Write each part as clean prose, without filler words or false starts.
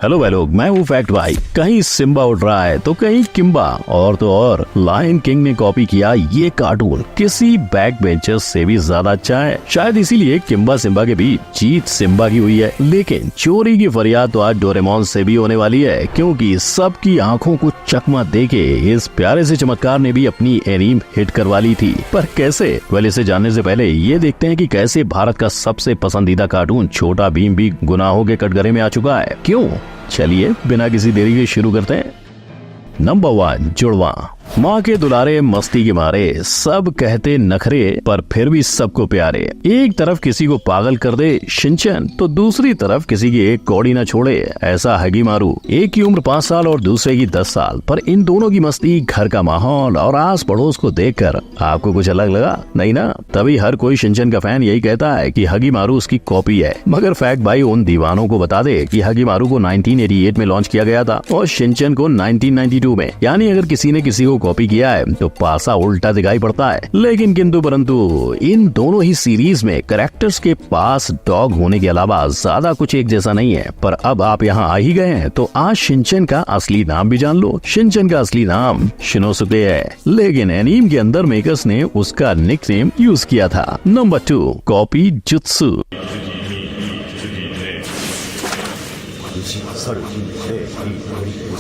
Hello भाई लोग, मैं हूँ फैक्ट भाई। कहीं सिम्बा उड़ रहा है तो कहीं किम्बा, और तो और लायन किंग ने कॉपी किया ये कार्टून किसी बैक बेंचर्स से भी ज्यादा अच्छा है। शायद इसीलिए किम्बा सिम्बा के बीच जीत सिम्बा की हुई है। लेकिन चोरी की फरियाद तो आज डोरेमोन से भी होने वाली है, क्योंकि सबकी आंखों को चकमा देके इस प्यारे से चमत्कार ने भी अपनी एनीम हिट करवा ली थी। पर कैसे? वेल, इसे जानने से पहले ये देखते हैं कि कैसे भारत का सबसे पसंदीदा कार्टून छोटा भीम भी गुनाहों के कटघरे में आ चुका है। क्यों? चलिए बिना किसी देरी के शुरू करते हैं। नंबर 1, जुड़वा। माँ के दुलारे मस्ती के मारे सब कहते नखरे, पर फिर भी सबको प्यारे। एक तरफ किसी को पागल कर दे शिनचैन, तो दूसरी तरफ किसी की एक कौड़ी न छोड़े, ऐसा हगीमारू। एक की उम्र 5 साल और दूसरे की 10 साल, पर इन दोनों की मस्ती, घर का माहौल और आस पड़ोस को देखकर आपको कुछ अलग लगा? नहीं ना? तभी हर कोई शिनचैन का फैन यही कहता है कि हगीमारू उसकी कॉपी है। मगर फैक्ट भाई उन दीवानों को बता दे कि हगीमारू को 1988 में लॉन्च किया गया था और शिनचैन को 1992 में। यानी अगर किसी ने किसी को कॉपी किया है तो पासा उल्टा दिखाई पड़ता है। लेकिन किंतु परंतु इन दोनों ही सीरीज में कैरेक्टर्स के पास डॉग होने के अलावा ज्यादा कुछ एक जैसा नहीं है। पर अब आप यहाँ आ ही गए हैं तो आज शिनचैन का असली नाम भी जान लो। शिनचैन का असली नाम शिनोसुके है, लेकिन एनीम के अंदर मेकर्स ने उसका निकनेम यूज किया था। Number 2, copy jutsu.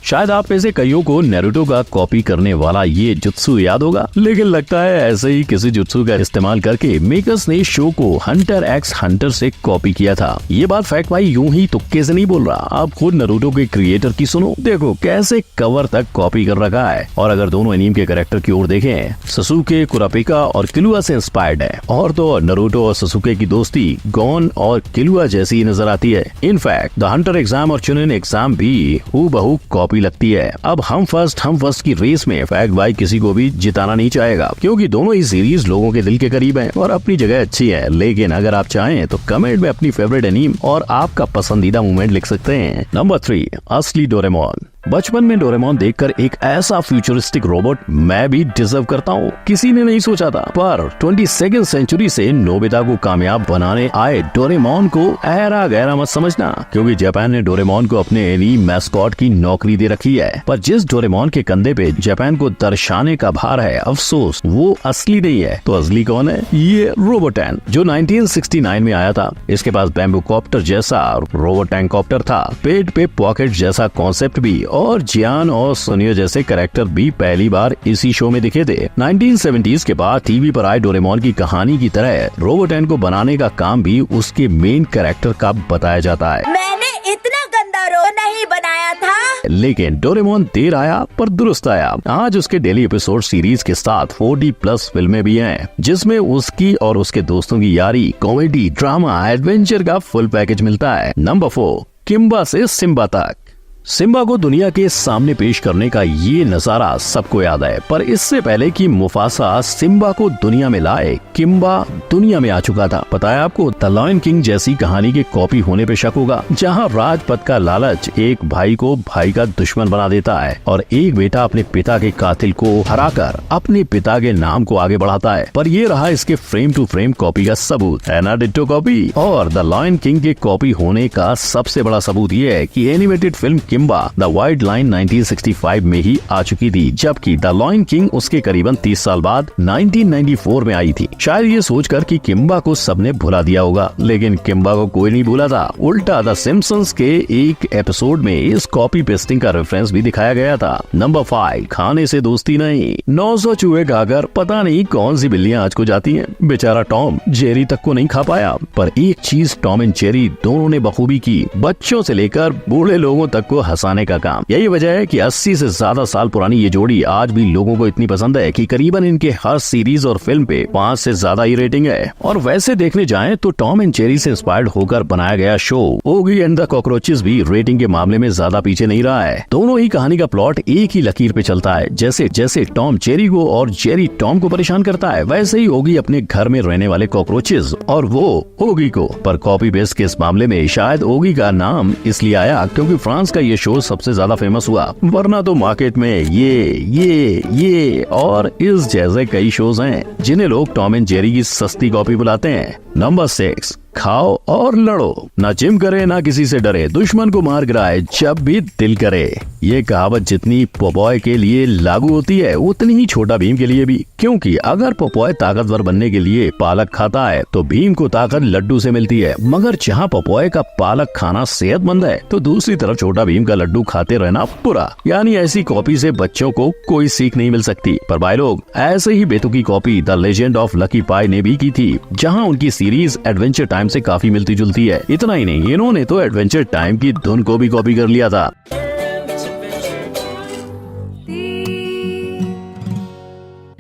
शायद आप में से कईयों को नारुतो का कॉपी करने वाला ये जुत्सु याद होगा, लेकिन लगता है ऐसे ही किसी जुत्सु का इस्तेमाल करके मेकर्स ने शो को हंटर एक्स हंटर से कॉपी किया था। ये बात फैक्ट भाई यूं ही तुक्के से नहीं बोल रहा, आप खुद नारुतो के क्रिएटर की सुनो। देखो कैसे कवर तक कॉपी कर रखा है। और अगर दोनों एनीम के कैरेक्टर की ओर देखें, ससुके कुरापिका और किलुआ से इंस्पायर्ड है। और तो नारुतो और ससुके की दोस्ती गॉन और किलुआ जैसी ही नजर आती है। इनफैक्ट द हंटर एग्जाम और चुनिन एग्जाम भी हूबहू कॉपी लगती है। अब हम फर्स्ट की रेस में फैक्ट भाई किसी को भी जिताना नहीं चाहेगा, क्योंकि दोनों ही सीरीज लोगों के दिल के करीब हैं और अपनी जगह अच्छी है। लेकिन अगर आप चाहें तो कमेंट में अपनी फेवरेट एनीम और आपका पसंदीदा मोमेंट लिख सकते हैं। नंबर 3, असली डोरेमोन। बचपन में डोरेमोन देखकर एक ऐसा फ्यूचरिस्टिक रोबोट मैं भी डिजर्व करता हूँ, किसी ने नहीं सोचा था। पर 22वीं सेंचुरी से नोबिता को कामयाब बनाने आए डोरेमोन को ऐरा गैरा मत समझना, क्योंकि जापान ने डोरेमोन को अपने एनीम मैस्कॉट की नौकरी दे रखी है। पर जिस डोरेमोन के कंधे पे जापान को दर्शाने का भार है, अफसोस वो असली नहीं है। तो असली कौन है? ये रोबोटैन, जो 1969 में आया था। इसके पास बैम्बू कॉप्टर जैसा रोबोटैन कॉप्टर था, पेट पे पॉकेट जैसा कॉन्सेप्ट भी, और जियान और सोनियो जैसे कैरेक्टर भी पहली बार इसी शो में दिखे थे। 1970s के बाद टीवी पर आए डोरेमोन की कहानी की तरह रोबोटैन को बनाने का काम भी उसके मेन कैरेक्टर का बताया जाता है। मैंने इतना गंदा रो नहीं बनाया था। लेकिन डोरेमोन देर आया पर दुरुस्त आया। आज उसके डेली एपिसोड सीरीज के साथ 40+ फिल्में भी हैं, जिसमें उसकी और उसके दोस्तों की यारी, कॉमेडी, ड्रामा, एडवेंचर का फुल पैकेज मिलता है। नंबर 4, किम्बा से सिम्बा तक। सिम्बा को दुनिया के सामने पेश करने का ये नजारा सबको याद है, पर इससे पहले कि मुफासा सिम्बा को दुनिया में लाए, किम्बा दुनिया में आ चुका था। पता है आपको, द लायन किंग जैसी कहानी के कॉपी होने पे शक होगा, जहां राजपद का लालच एक भाई को भाई का दुश्मन बना देता है और एक बेटा अपने पिता के कातिल को हराकर अपने पिता के नाम को आगे बढ़ाता है। पर ये रहा इसके फ्रेम टू फ्रेम कॉपी का सबूत, है ना? Ditto copy. और द लायन किंग के कॉपी होने का सबसे बड़ा सबूत ये है कि animated film Kimba the White Lion 1965 में ही आ चुकी थी, जबकि द लायन किंग उसके करीबन 30 साल बाद 1994 में आई थी। शायद ये सोचकर कि किम्बा को सबने भुला दिया होगा, लेकिन किम्बा को कोई नहीं भूला था। उल्टा द सिम्पसंस के एक एपिसोड में इस कॉपी पेस्टिंग का रेफरेंस भी दिखाया गया था। नंबर 5, खाने से दोस्ती नहीं। 900 चूहे खाकर पता नहीं कौन सी बिल्लियां आज को जाती हैं। बेचारा टॉम जेरी तक को नहीं खा पाया, पर एक चीज टॉम एंड जेरी दोनों ने बखूबी की, बच्चों से लेकर बूढ़े लोगों तक को हंसाने का काम। यही वजह है कि 80 से ज्यादा साल पुरानी ये जोड़ी आज भी लोगों को इतनी पसंद है कि करीबन इनके हर सीरीज और फिल्म पे 5 से ज्यादा ही रेटिंग है। और वैसे देखने जाएं तो टॉम एंड जेरी से इंस्पायर्ड होकर बनाया गया show Oggy and the cockroaches भी रेटिंग के मामले में ज्यादा पीछे नहीं रहा है। दोनों ही कहानी का प्लॉट एक ही लकीर पे चलता है। जैसे जैसे टॉम जेरी को और जेरी टॉम को परेशान करता है, वैसे ही ओगी अपने घर में रहने वाले कॉकरोचेस और वो ओगी को। पर कॉपी पेस्ट के इस मामले में शायद ओगी का नाम इसलिए आया क्योंकि फ्रांस का ये शो सबसे ज्यादा फेमस हुआ, वरना तो मार्केट में ये और इस जैसे कई शोज हैं जिन्हें लोग टॉम एंड जेरी की सस्ती कॉपी बुलाते हैं। नंबर 6, खाओ और लड़ो, ना जिम करे ना किसी से डरे, दुश्मन को मार गिराए जब भी दिल करे। ये कहावत जितनी पोपॉय के लिए लागू होती है उतनी ही छोटा भीम के लिए भी, क्योंकि अगर पोपॉय ताकतवर बनने के लिए पालक खाता है तो भीम को ताकत लड्डू से मिलती है। मगर जहाँ पोपॉय का पालक खाना सेहतमंद है तो दूसरी तरफ छोटा भीम का लड्डू खाते रहना बुरा। यानी ऐसी कॉपी से बच्चों को कोई सीख नहीं मिल सकती। पर भाई लोग, ऐसे ही बेतुकी copy The Legend of Lucky Pie ने भी की थी, जहाँ उनकी सीरीज एडवेंचर टाइम से काफी मिलती जुलती है। इतना ही नहीं, इन्होंने तो एडवेंचर टाइम की धुन को भी कॉपी कर लिया था।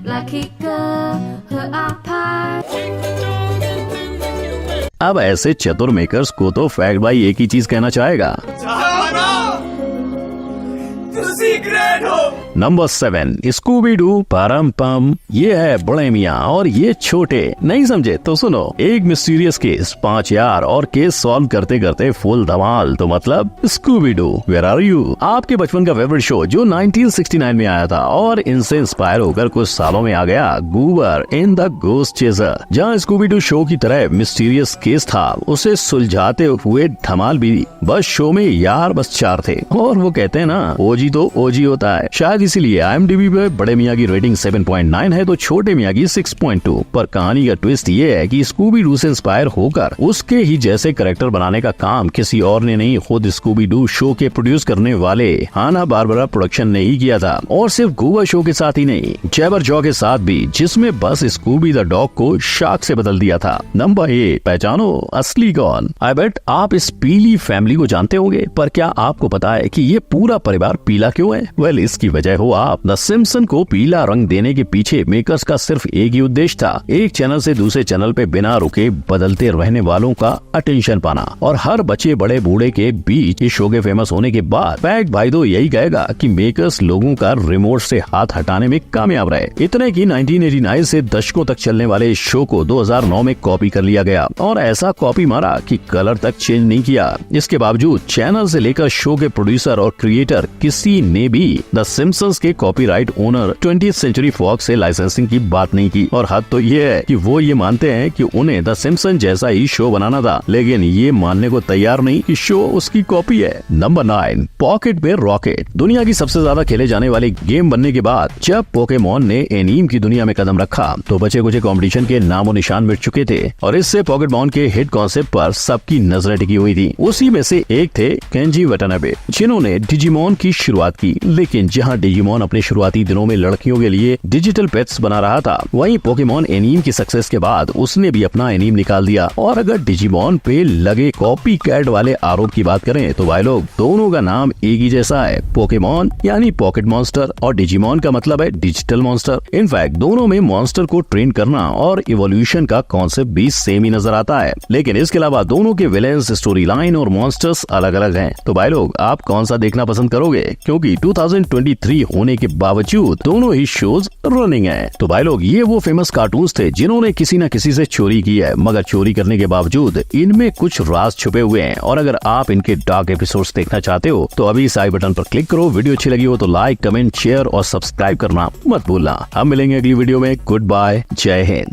Lucky girl, her iPad. अब ऐसे चतुर मेकर्स को तो फैक्ट भाई एक ही चीज कहना चाहेगा, नंबर 7 स्कूबी डू परम पम। ये है बड़े मियाँ और ये छोटे। नहीं समझे तो सुनो। एक मिस्टीरियस केस, 5 यार और केस सॉल्व करते करते फुल धमाल, तो मतलब Scooby Doo where are you. आपके बचपन का फेवरेट शो जो 1969 में आया था और इनसे इंस्पायर होकर कुछ सालों में आ गया गूबर इन द गोस्ट चेजर, जहाँ स्कूबी डू शो की तरह मिस्टीरियस केस था, उसे सुलझाते हुए धमाल भी। बस शो में यार बस 4 थे और वो कहते हैं ना, ओजी तो ओजी होता है। शायद इसीलिए IMDb पे बड़े मियाँ की रेटिंग 7.9 है तो छोटे मियाँ की 6.2। पर कहानी का ट्विस्ट ये है कि स्कूबी डू से इंस्पायर होकर उसके ही जैसे कैरेक्टर बनाने का काम किसी और ने नहीं, खुद स्कूबी डू शो के प्रोड्यूस करने वाले हाना बारबरा प्रोडक्शन ने ही किया था। और सिर्फ गूबा शो के साथ ही नहीं, जैबर जॉ के साथ भी, जिसमें बस स्कूबी द डॉग को शार्क से बदल दिया था। नंबर 8, पहचानो असली कौन। आई बेट आप इस पीली फैमिली को जानते होंगे, पर क्या आपको पता है कि ये पूरा परिवार पीला क्यों है? वेल, इसकी वजह हो आप द सिम्पसन को पीला रंग देने के पीछे मेकर्स का सिर्फ एक ही उद्देश्य था, एक चैनल से दूसरे चैनल पे बिना रुके बदलते रहने वालों का अटेंशन पाना। और हर बच्चे बड़े बूढ़े के बीच इस शो के फेमस होने के बाद फैक्ट भाई तो यही कहेगा कि मेकर्स लोगों का रिमोट से हाथ हटाने में कामयाब रहे। इतने की 1989 से दशकों तक चलने वाले इस शो को 2009 में कॉपी कर लिया गया और ऐसा कॉपी मारा कि कलर तक चेंज नहीं किया। इसके बावजूद चैनल से लेकर शो के प्रोड्यूसर और क्रिएटर किसी ने भी द सिम्पसन्स के copyright owner 20th century Fox से लाइसेंसिंग की बात नहीं की। और हद तो ये है कि वो ये मानते हैं कि उन्हें द सिम्पसन जैसा ही शो बनाना था, लेकिन ये मानने को तैयार नहीं कि शो उसकी कॉपी है। नंबर 9, पॉकेट पे रॉकेट। दुनिया की सबसे ज्यादा खेले जाने वाले गेम बनने के बाद जब पोकेमॉन ने एनीम की दुनिया में कदम रखा तो बचे कुछ कंपटीशन के नामो निशान मिट चुके थे और इससे पोकेमॉन के हिट कॉन्सेप्ट पर सबकी नजरें टिकी हुई थी। उसी में से एक थे केंजी वाटानाबे, जिन्होंने डिजिमॉन की शुरुआत की। लेकिन जहाँ डिजिमॉन अपने शुरुआती दिनों में लड़कियों के लिए डिजिटल पेट्स बना रहा था, वहीं पोकेमॉन एनीम की सक्सेस के बाद उसने भी अपना एनीम निकाल दिया। और अगर डिजिमॉन पे लगे कॉपी कैट वाले आरोप की बात करें तो भाई लोग, दोनों का नाम एक ही जैसा है, पोकेमॉन यानी पॉकेट मॉन्स्टर और डिजिमॉन का मतलब है डिजिटल मॉन्स्टर। इनफैक्ट दोनों में मॉन्स्टर को ट्रेन करना और इवोल्यूशन का कॉन्सेप्ट भी सेम ही नजर आता है। लेकिन इसके अलावा दोनों के विलेंस, स्टोरी लाइन और मॉन्स्टर्स अलग अलग हैं। तो भाई लोग, आप कौन सा देखना पसंद करोगे? क्योंकि 2023 होने के बावजूद दोनों ही शोज रनिंग हैं। तो भाई लोग, ये वो फेमस कार्टून्स थे जिन्होंने किसी न किसी से चोरी की है, मगर चोरी करने के बावजूद इनमें कुछ राज छुपे हुए हैं। और अगर आप इनके डार्क एपिसोड्स देखना चाहते हो तो अभी इस आई बटन पर क्लिक करो। वीडियो अच्छी लगी हो तो लाइक, कमेंट, शेयर और सब्सक्राइब करना मत भूलना। हम मिलेंगे अगली वीडियो में। गुड बाय, जय हिंद।